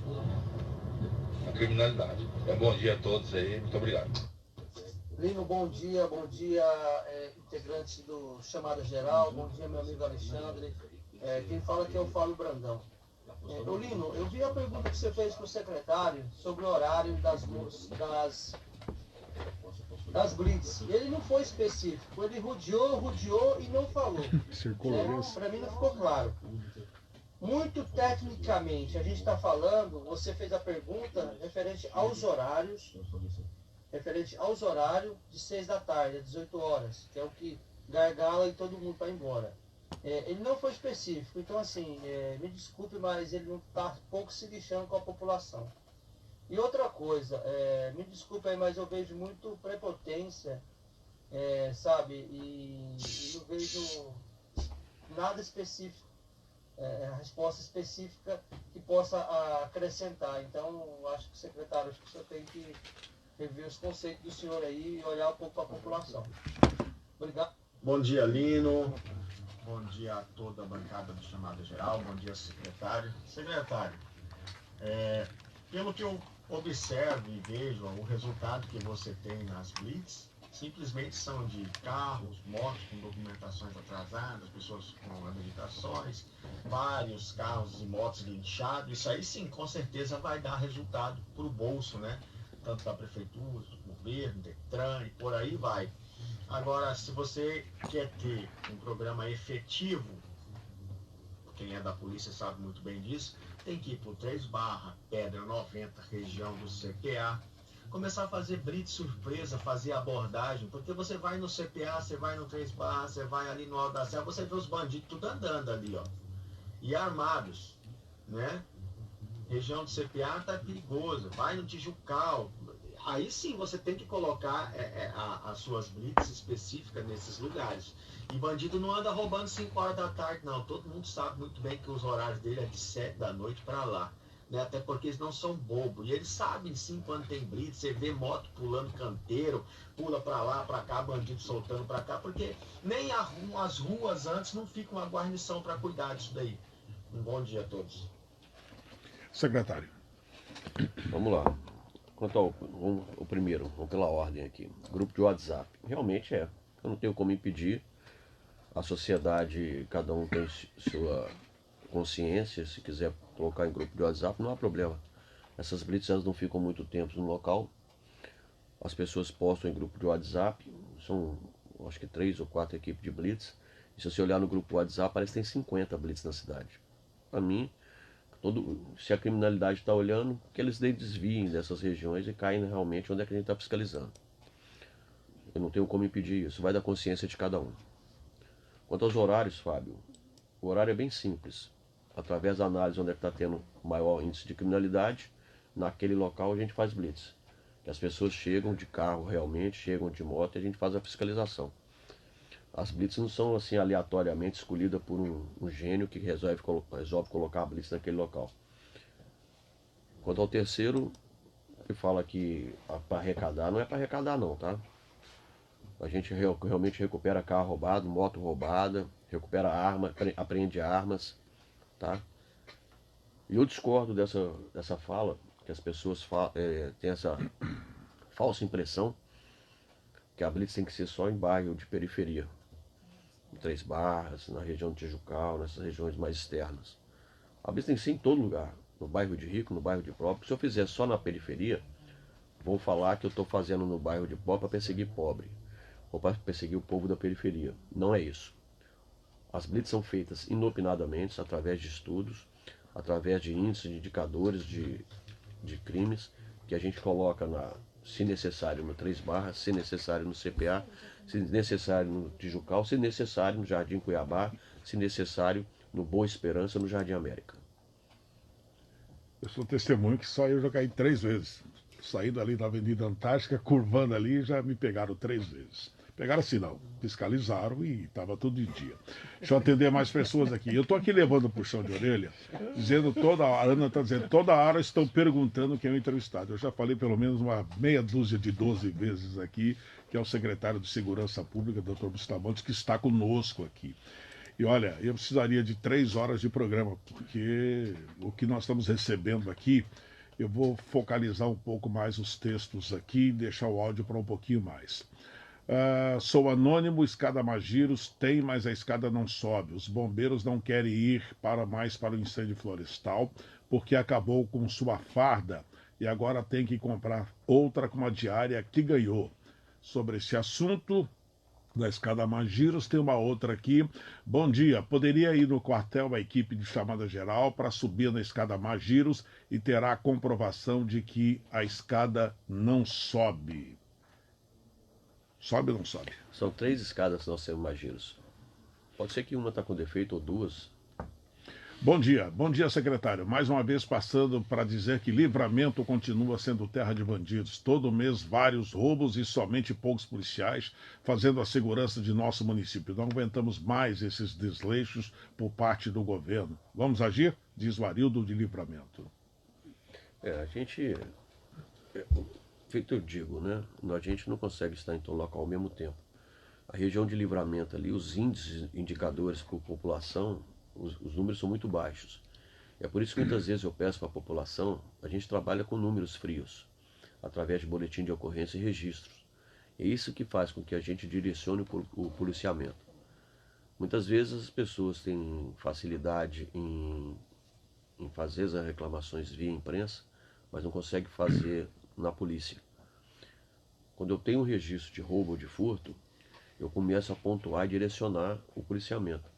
a criminalidade. Bom dia a todos aí, muito obrigado. Lino, bom dia, integrante do Chamada Geral, bom dia meu amigo Alexandre, quem fala aqui é o Fábio Brandão. Lino, eu vi a pergunta que você fez para o secretário sobre o horário das blitz. Ele não foi específico, ele rodeou e não falou. Para mim não ficou claro. Muito tecnicamente, a gente está falando, você fez a pergunta referente aos horários de 6 da tarde, às 18 horas, que é o que gargala e todo mundo vai embora. Ele não foi específico, então assim, me desculpe, mas ele não está pouco se lixando com a população. E outra coisa, me desculpe aí, mas eu vejo muito prepotência, sabe, e não vejo nada específico, resposta específica que possa acrescentar. Então, acho que, secretário, acho que o senhor tem que rever os conceitos do senhor aí e olhar um pouco para a população. Obrigado. Bom dia, Lino. Bom dia a toda a bancada do Chamada Geral. Bom dia, secretário. Secretário, pelo que eu observo e vejo, o resultado que você tem nas blitz simplesmente são de carros, motos com documentações atrasadas, pessoas com habilitações, vários carros e motos guinchados. Isso aí sim, com certeza vai dar resultado para o bolso, né? Tanto da prefeitura, do governo, Detran e por aí vai. Agora, se você quer ter um programa efetivo, quem é da polícia sabe muito bem disso, tem que ir por 3 Barra, Pedra 90, região do CPA, começar a fazer blitz surpresa, fazer abordagem, porque você vai no CPA, você vai no 3 Barra, você vai ali no Alto da Serra, você vê os bandidos tudo andando ali, ó, e armados, né? Região do CPA tá perigoso, vai no Tijucal, aí sim você tem que colocar as suas blitz específicas nesses lugares. E bandido não anda roubando 5 horas da tarde, não. Todo mundo sabe muito bem que os horários dele é de 7 da noite para lá. né? Até porque eles não são bobos. E eles sabem sim quando tem blitz, você vê moto pulando canteiro, pula para lá, para cá, bandido soltando para cá, porque nem as ruas antes não ficam uma guarnição para cuidar disso daí. Um bom dia a todos. Secretário. Vamos lá. Quanto ao o primeiro, vamos pela ordem aqui. Grupo de WhatsApp. Realmente é. Eu não tenho como impedir. A sociedade, cada um tem sua consciência. Se quiser colocar em grupo de WhatsApp, não há problema. Essas blitz elas não ficam muito tempo no local. As pessoas postam em grupo de WhatsApp. São, acho que 3 ou 4 equipes de blitz. E se você olhar no grupo WhatsApp, parece que tem 50 blitz na cidade. Para mim, se a criminalidade está olhando, que eles desviem dessas regiões e caem realmente onde é que a gente está fiscalizando. Eu não tenho como impedir isso, vai da consciência de cada um. Quanto aos horários, Fábio, o horário é bem simples. Através da análise onde é que está tendo maior índice de criminalidade, naquele local a gente faz blitz. Que as pessoas chegam de carro realmente, chegam de moto e a gente faz a fiscalização. As blitz não são assim aleatoriamente escolhidas por um gênio que resolve colocar a blitz naquele local. Quanto ao terceiro, ele fala que para arrecadar, não é para arrecadar não, tá? A gente realmente recupera carro roubado, moto roubada, recupera arma, apreende armas, tá? E eu discordo dessa fala, que as pessoas têm essa falsa impressão que a blitz tem que ser só em bairro de periferia. Em Três Barras, na região de Tijucal, nessas regiões mais externas. A blitz tem que ser em todo lugar, no bairro de rico, no bairro de pobre. Se eu fizer só na periferia, vou falar que eu estou fazendo no bairro de pobre para perseguir pobre, ou para perseguir o povo da periferia. Não é isso. As blitz são feitas inopinadamente, através de estudos, através de índices, de indicadores de crimes, que a gente coloca, se necessário, no Três Barras, se necessário no CPA, se necessário no Tijucal, se necessário no Jardim Cuiabá, se necessário no Boa Esperança, no Jardim América. Eu sou testemunho que só eu já caí 3 vezes. Saindo ali da Avenida Antártica, curvando ali, já me pegaram 3 vezes. Pegaram assim não, fiscalizaram e estava tudo em dia. Deixa eu atender mais pessoas aqui. Eu estou aqui levando puxão de orelha, dizendo toda hora, a Ana está dizendo, toda hora estão perguntando quem é o entrevistado. Eu já falei pelo menos uma meia dúzia de 12 vezes aqui, que é o secretário de Segurança Pública, Dr. Bustamante, que está conosco aqui. E olha, eu precisaria de 3 horas de programa, porque o que nós estamos recebendo aqui, eu vou focalizar um pouco mais os textos aqui e deixar o áudio para um pouquinho mais. Sou anônimo, escada Magiros tem, mas a escada não sobe. Os bombeiros não querem ir mais para o incêndio florestal, porque acabou com sua farda e agora tem que comprar outra com uma diária que ganhou. Sobre esse assunto da escada Magiros, tem uma outra aqui. Bom dia, poderia ir no quartel a equipe de chamada geral para subir na escada Magiros e terá a comprovação de que a escada não sobe. Sobe ou não sobe? São 3 escadas que nós temos Magiros. Pode ser que uma está com defeito ou 2. Bom dia, secretário. Mais uma vez passando para dizer que Livramento continua sendo terra de bandidos. Todo mês vários roubos e somente poucos policiais fazendo a segurança de nosso município. Não aguentamos mais esses desleixos por parte do governo. Vamos agir? Diz o Arildo de Livramento. A gente, feito eu digo, né? A gente não consegue estar em todo local ao mesmo tempo. A região de Livramento ali, os índices, indicadores por população, os números são muito baixos. É por isso que muitas vezes eu peço para a população, a gente trabalha com números frios, através de boletim de ocorrência e registros. É isso que faz com que a gente direcione o policiamento. Muitas vezes as pessoas têm facilidade em fazer as reclamações via imprensa, mas não conseguem fazer na polícia. Quando eu tenho um registro de roubo ou de furto, eu começo a pontuar e direcionar o policiamento.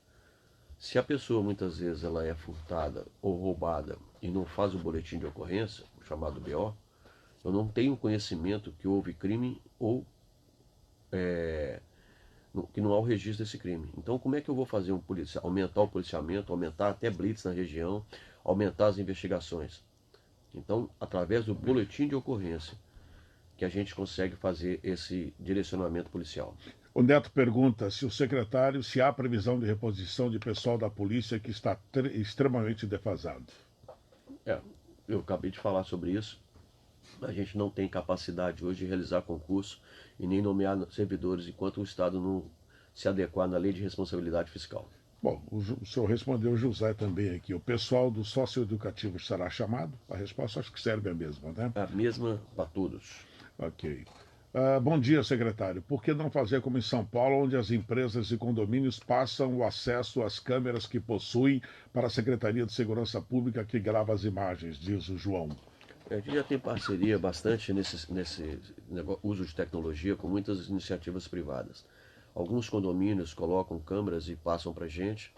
Se a pessoa muitas vezes ela é furtada ou roubada e não faz o boletim de ocorrência, o chamado BO, eu não tenho conhecimento que houve crime ou que não há o registro desse crime. Então como é que eu vou fazer aumentar o policiamento, aumentar até blitz na região, aumentar as investigações? Então, através do boletim de ocorrência, que a gente consegue fazer esse direcionamento policial. O Neto pergunta se há previsão de reposição de pessoal da polícia que está extremamente defasado. Eu acabei de falar sobre isso. A gente não tem capacidade hoje de realizar concurso e nem nomear servidores enquanto o Estado não se adequar na lei de responsabilidade fiscal. Bom, o senhor respondeu o José também aqui. O pessoal do socioeducativo será chamado? A resposta acho que serve a mesma, né? A mesma para todos. Ok. Bom dia, secretário. Por que não fazer como em São Paulo, onde as empresas e condomínios passam o acesso às câmeras que possuem para a Secretaria de Segurança Pública que grava as imagens, diz o João. A gente já tem parceria bastante nesse uso de tecnologia com muitas iniciativas privadas. Alguns condomínios colocam câmeras e passam para a gente.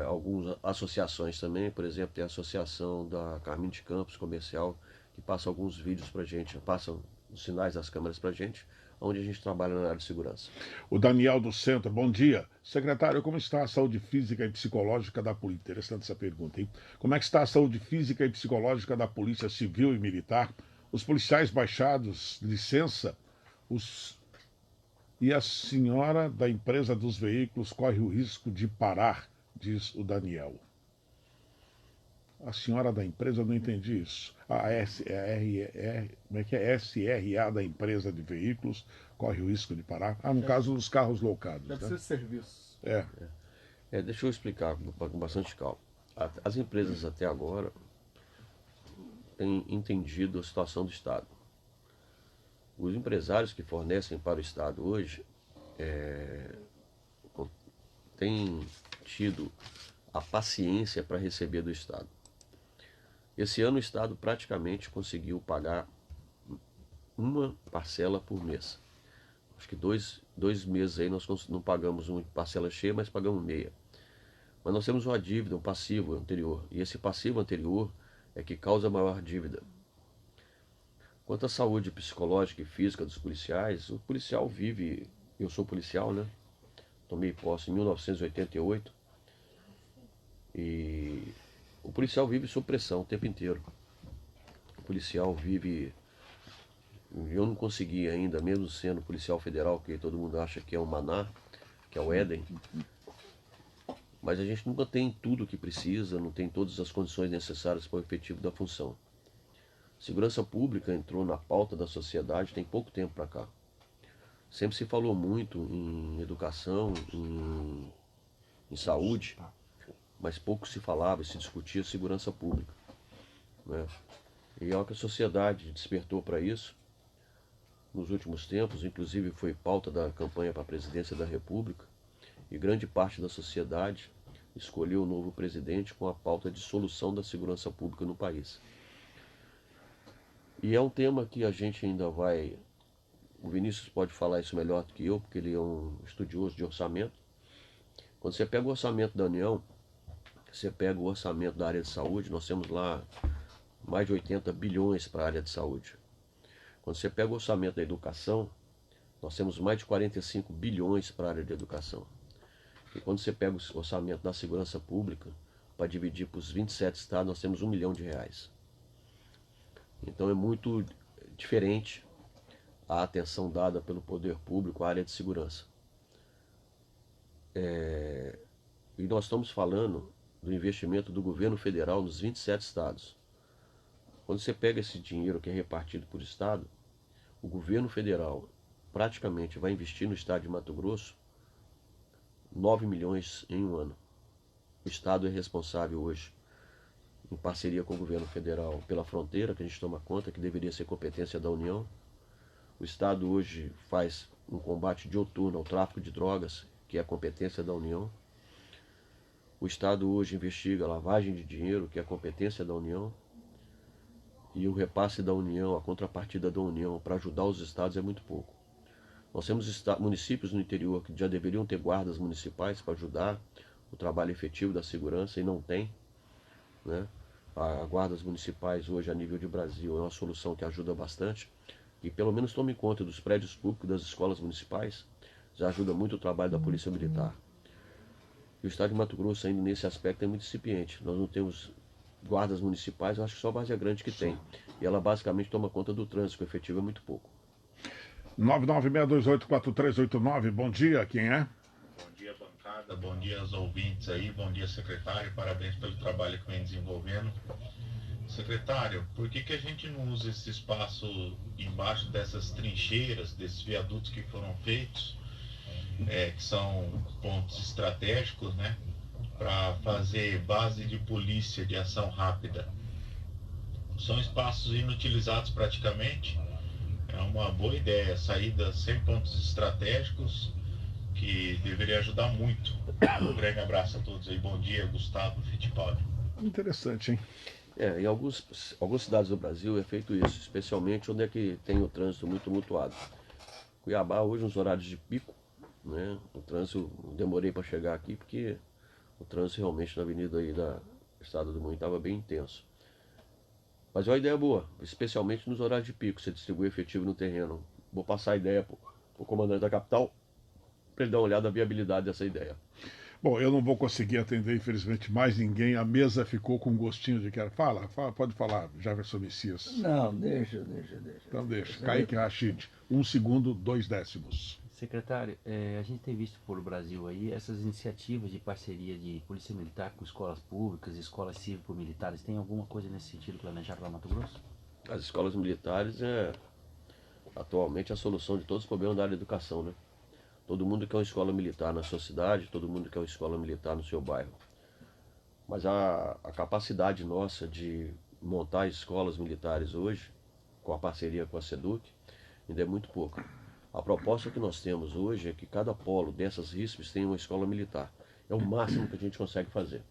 Algumas associações também, por exemplo, tem a associação da Carmim de Campos Comercial, que passa alguns vídeos para a gente, passam os sinais das câmeras para a gente, onde a gente trabalha na área de segurança. O Daniel do Centro, bom dia. Secretário, como está a saúde física e psicológica da polícia? Interessante essa pergunta, hein? Como é que está a saúde física e psicológica da Polícia Civil e Militar? Os policiais baixados, licença, e a senhora da empresa dos veículos corre o risco de parar, diz o Daniel. A senhora da empresa, eu não entendi isso. Como é que é? SRA da empresa de veículos corre o risco de parar? No caso dos carros locados. Deve né? ser serviço. Deixa eu explicar com bastante calma. As empresas até agora têm entendido a situação do Estado. Os empresários que fornecem para o Estado hoje têm tido a paciência para receber do Estado. Esse ano o Estado praticamente conseguiu pagar uma parcela por mês. Acho que dois meses aí nós não pagamos uma parcela cheia, mas pagamos meia. Mas nós temos uma dívida, um passivo anterior. E esse passivo anterior é que causa maior dívida. Quanto à saúde psicológica e física dos policiais, o policial vive... Eu sou policial, né? Tomei posse em 1988. E o policial vive sob pressão o tempo inteiro. O policial vive... Eu não consegui ainda, mesmo sendo policial federal, que todo mundo acha que é o Maná, que é o Éden. Mas a gente nunca tem tudo o que precisa, não tem todas as condições necessárias para o efetivo da função. Segurança pública entrou na pauta da sociedade tem pouco tempo para cá. Sempre se falou muito em educação, em saúde, mas pouco se falava e se discutia segurança pública, né? E é o que a sociedade despertou para isso nos últimos tempos, inclusive foi pauta da campanha para a presidência da República, e grande parte da sociedade escolheu o novo presidente com a pauta de solução da segurança pública no país. E é um tema que a gente ainda vai... O Vinícius pode falar isso melhor do que eu, porque ele é um estudioso de orçamento. Quando você pega o orçamento da União, você pega o orçamento da área de saúde, nós temos lá mais de 80 bilhões para a área de saúde. Quando você pega o orçamento da educação, nós temos mais de 45 bilhões para a área de educação. E quando você pega o orçamento da segurança pública, para dividir para os 27 estados, nós temos R$1 milhão. Então é muito diferente a atenção dada pelo poder público à área de segurança. E nós estamos falando do investimento do governo federal nos 27 estados. Quando você pega esse dinheiro que é repartido por estado, o governo federal praticamente vai investir no estado de Mato Grosso 9 milhões em um ano. O estado é responsável hoje, em parceria com o governo federal, pela fronteira, que a gente toma conta, que deveria ser competência da União. O estado hoje faz um combate dioturno ao tráfico de drogas, que é a competência da União. O estado hoje investiga a lavagem de dinheiro, que é a competência da União. E o repasse da União, a contrapartida da União para ajudar os estados é muito pouco. Nós temos municípios no interior que já deveriam ter guardas municipais para ajudar o trabalho efetivo da segurança e não tem, né? As guardas municipais hoje a nível de Brasil é uma solução que ajuda bastante e pelo menos tome conta dos prédios públicos, das escolas municipais, já ajuda muito o trabalho da Polícia Militar. E o estado de Mato Grosso ainda nesse aspecto é muito incipiente. Nós não temos guardas municipais, eu acho que só a Várzea Grande que tem. E ela basicamente toma conta do trânsito, o efetivo é muito pouco. 996284389, bom dia, quem é? Bom dia, bancada, bom dia aos ouvintes aí, bom dia, secretário, parabéns pelo trabalho que vem desenvolvendo. Secretário, por que a gente não usa esse espaço embaixo dessas trincheiras, desses viadutos que foram feitos, que são pontos estratégicos, né, para fazer base de polícia de ação rápida? São espaços inutilizados praticamente. É uma boa ideia, saída sem pontos estratégicos, que deveria ajudar muito. Um grande abraço a todos aí. Bom dia, Gustavo Fittipaldi. Interessante, hein? Em algumas cidades do Brasil é feito isso, especialmente onde é que tem o trânsito muito tumultuado. Cuiabá hoje nos horários de pico, né? O trânsito, demorei para chegar aqui porque o trânsito realmente na avenida aí da Estrada do Moinho estava bem intenso. Mas é uma ideia boa, especialmente nos horários de pico, você distribui efetivo no terreno. Vou passar a ideia para o comandante da capital, para ele dar uma olhada na viabilidade dessa ideia. Bom, eu não vou conseguir atender, infelizmente, mais ninguém. A mesa ficou com um gostinho de quero. Fala, pode falar, Jefferson Messias. Não, deixa. Então deixa. Kaique Rachid, 1 segundo, 2 décimos. Secretário, a gente tem visto pelo Brasil aí essas iniciativas de parceria de polícia militar com escolas públicas, escolas cívico-militares. Tem alguma coisa nesse sentido planejado para Mato Grosso? As escolas militares é atualmente a solução de todos os problemas da área da educação, né? Todo mundo quer uma escola militar na sua cidade, todo mundo quer uma escola militar no seu bairro. Mas a capacidade nossa de montar escolas militares hoje, com a parceria com a SEDUC, ainda é muito pouca. A proposta que nós temos hoje é que cada polo dessas RISPs tenha uma escola militar. É o máximo que a gente consegue fazer.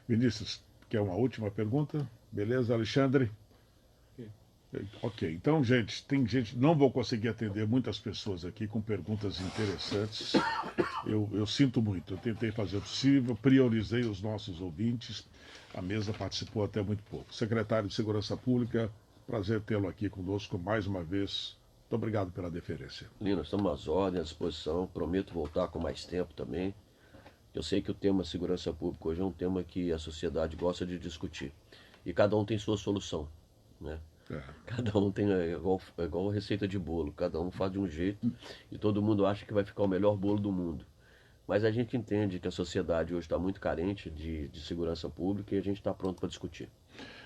Vinícius, quer uma última pergunta? Beleza, Alexandre? Ok, então, gente, não vou conseguir atender muitas pessoas aqui com perguntas interessantes. Eu sinto muito, eu tentei fazer o possível, priorizei os nossos ouvintes, a mesa participou até muito pouco. Secretário de Segurança Pública, prazer tê-lo aqui conosco mais uma vez. Muito obrigado pela deferência. Lino, estamos às ordens, à disposição, prometo voltar com mais tempo também. Eu sei que o tema segurança pública hoje é um tema que a sociedade gosta de discutir. E cada um tem sua solução, né? Cada um tem, é igual receita de bolo, cada um faz de um jeito e todo mundo acha que vai ficar o melhor bolo do mundo. Mas a gente entende que a sociedade hoje está muito carente de segurança pública e a gente está pronto para discutir.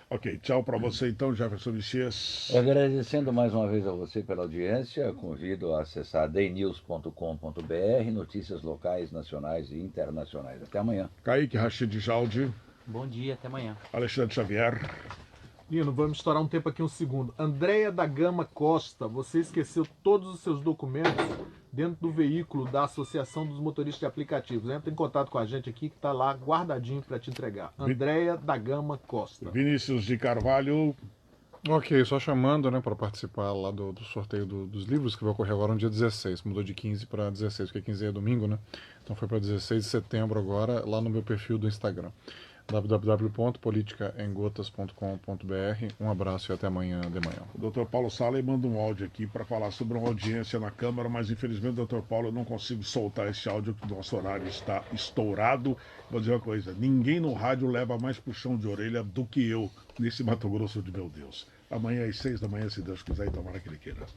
Ok, tchau para você então, Jefferson Messias. Agradecendo mais uma vez a você pela audiência, convido a acessar daynews.com.br, notícias locais, nacionais e internacionais. Até amanhã. Kaique Rachid Jaldi. Bom dia, até amanhã. Alexandre Xavier. Lino, vamos estourar um tempo aqui, um segundo. Andréia da Gama Costa, você esqueceu todos os seus documentos dentro do veículo da Associação dos Motoristas de Aplicativos. Entra em contato com a gente aqui que está lá guardadinho para te entregar. Andréia da Gama Costa. Vinícius de Carvalho. Ok, só chamando, né, para participar lá do sorteio dos livros que vai ocorrer agora no dia 16. Mudou de 15 para 16, porque 15 é domingo, né? Então foi para 16 de setembro agora, lá no meu perfil do Instagram. www.politicaemgotas.com.br. Um abraço e até amanhã de manhã. O Dr. Paulo Sala manda um áudio aqui para falar sobre uma audiência na Câmara, mas infelizmente, Dr. Paulo, eu não consigo soltar esse áudio porque o nosso horário está estourado. Vou dizer uma coisa, ninguém no rádio leva mais puxão de orelha do que eu nesse Mato Grosso de meu Deus. Amanhã às 6 da manhã, se Deus quiser, e tomara que ele queira.